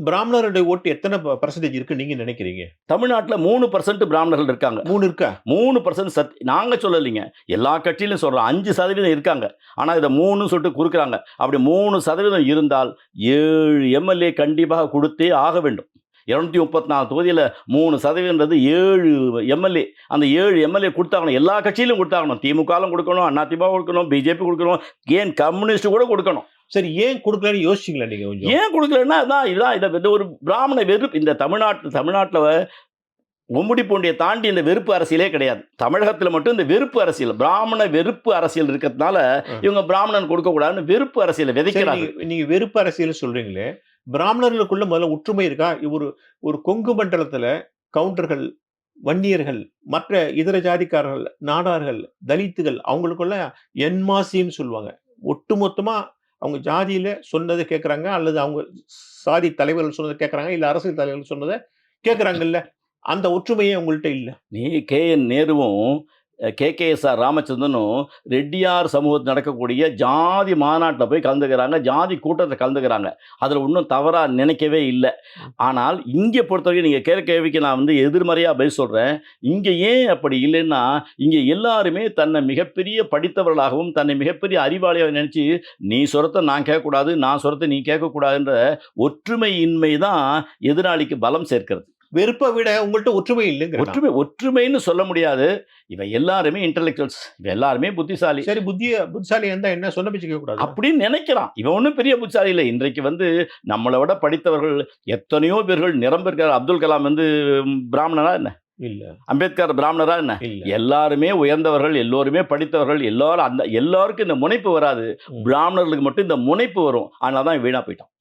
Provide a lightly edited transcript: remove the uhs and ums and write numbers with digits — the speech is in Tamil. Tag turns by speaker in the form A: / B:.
A: பிராமணருடைய ஓட்டு எத்தனை பெர்சன்டேஜ் இருக்குன்னு நீங்க நினைக்கிறீங்க?
B: தமிழ்நாட்டுல 3% பிராமணர்கள் இருக்காங்க.
A: 3 இருக்கா?
B: 3% நாங்க சொல்லலைங்க. எல்லா கட்சியிலும் சொல்றோம். 5% இருக்காங்க. ஆனா இத 3ன்னு சொல்லிட்டு குறுக்குறாங்க. அப்படி 3% இருந்தால் 7 எம்எல்ஏ கண்டிப்பாக குடுத்தே ஆக வேண்டும். 234 தொகுதியில 3%ன்றது 7 எம்எல்ஏ. அந்த 7 எம்எல்ஏ குடுத்தாகணும். எல்லா கட்சியிலும் குடுத்தாகணும். திமுகலும் குடுக்கணும், அதிமுக குடுக்கணும், பிஜேபி குடுக்கணும், ஏன் கம்யூனிஸ்ட் கூட குடுக்கணும்.
A: சரி, ஏன் குடுக்கலன்னு யோசிச்சீங்களா நீங்க கொஞ்சம்?
B: ஏன் குடுக்கலன்னா, இதான் இத ஒரு பிராமண வெறுப்பு இந்த தமிழ்நாட்டுல கும்மிடி பூண்டிய தாண்டி இந்த வெறுப்பு அரசியலே கிடையாது. தமிழகத்துல மட்டும் இந்த வெறுப்பு அரசியல், பிராமண வெறுப்பு அரசியல் இருக்கிறதுனால, இவங்க பிராமணன் கொடுக்கக்கூடாதுன்னு வெறுப்பு அரசியல விதைக்கிறாங்க.
A: நீங்க வெறுப்பு அரசியல் சொல்றீங்களே, பிராமணர்களுக்குள்ள முதல்ல ஒற்றுமை இருக்கா? ஒரு கொங்கு மண்டலத்துல கவுண்டர்கள், வன்னியர்கள், மற்ற இதர ஜாதிக்காரர்கள், நாடார்கள், தலித்துகள் அவங்களுக்குள்ள என்மாசின்னு சொல்லுவாங்க. ஒட்டுமொத்தமா அவங்க ஜாதியில சொன்னத கேட்கறாங்க, அல்லது அவங்க சாதி தலைவர்கள் சொன்னத கேட்கறாங்க, இல்ல அரசியல் தலைவர்கள் சொன்னத கேட்கறாங்கல்ல. அந்த ஒற்றுமையே உங்கள்ட்ட இல்ல.
B: நீ கே.என். நேருவும், கே.கே.எஸ்.ஆர். ராமச்சந்திரனும் ரெட்டியார் சமூகத்தில் நடக்கக்கூடிய ஜாதி மாநாட்டில போய் கலந்துக்கிறாங்க. ஜாதி கூட்டத்தில கலந்துக்கிறாங்க. அதில ஒண்ணும் தவறா நினைக்கவே இல்ல. ஆனால் இங்க பொறுத்தவரைக்கும் நீங்க கேட்கிற கேள்விக்கு நான் எதிர்மறையா பதில் சொல்றேன். இங்க ஏன் அப்படி இல்லைன்னா, இங்க எல்லாருமே தன்னை மிகப்பெரிய படித்தவர்களாகவும், தன்னை மிகப்பெரிய அறிவாளியாக நினைச்சு, நீ சொல்றத நான் கேட்கக்கூடாது, நான் சொல்றத நீ கேட்கக்கூடாதுன்ற ஒற்றுமையின்மை தான் எதிராளிக்கு பலம் சேர்க்கிறது.
A: வெறுப்ப விட உங்கள்ட்ட ஒற்றுமை இல்லைங்கிறேன்.
B: ஒற்றுமைன்னு சொல்ல முடியாது. இவ எல்லாருமே இன்டெலெக்சுவல்ஸ். இவ எல்லாருமே புத்திசாலி.
A: சரி, புத்திசாலியா இருந்தா என்ன, சொன்ன பேச்சு கேட்கக்கூடாதா?
B: அப்படின்னு நினைக்கிறான். இவன் ஒண்ணும் பெரிய புத்திசாலி இல்ல. இன்றைக்கு நம்மள விட படித்தவர்கள் எத்தனையோ பேர்கள் நிரம்பியிருக்கார். அப்துல் கலாம் பிராமணரா என்ன?
A: இல்ல.
B: அம்பேத்கர் பிராமணரா என்ன?
A: இல்ல.
B: எல்லாருமே உயர்ந்தவர்கள், எல்லோருமே படித்தவர்கள். எல்லாருக்கும் இந்த முனைப்பு வராது. பிராமணர்களுக்கு மட்டும் இந்த முனைப்பு வரும். அதனால தான் வீணா போயிட்டான்.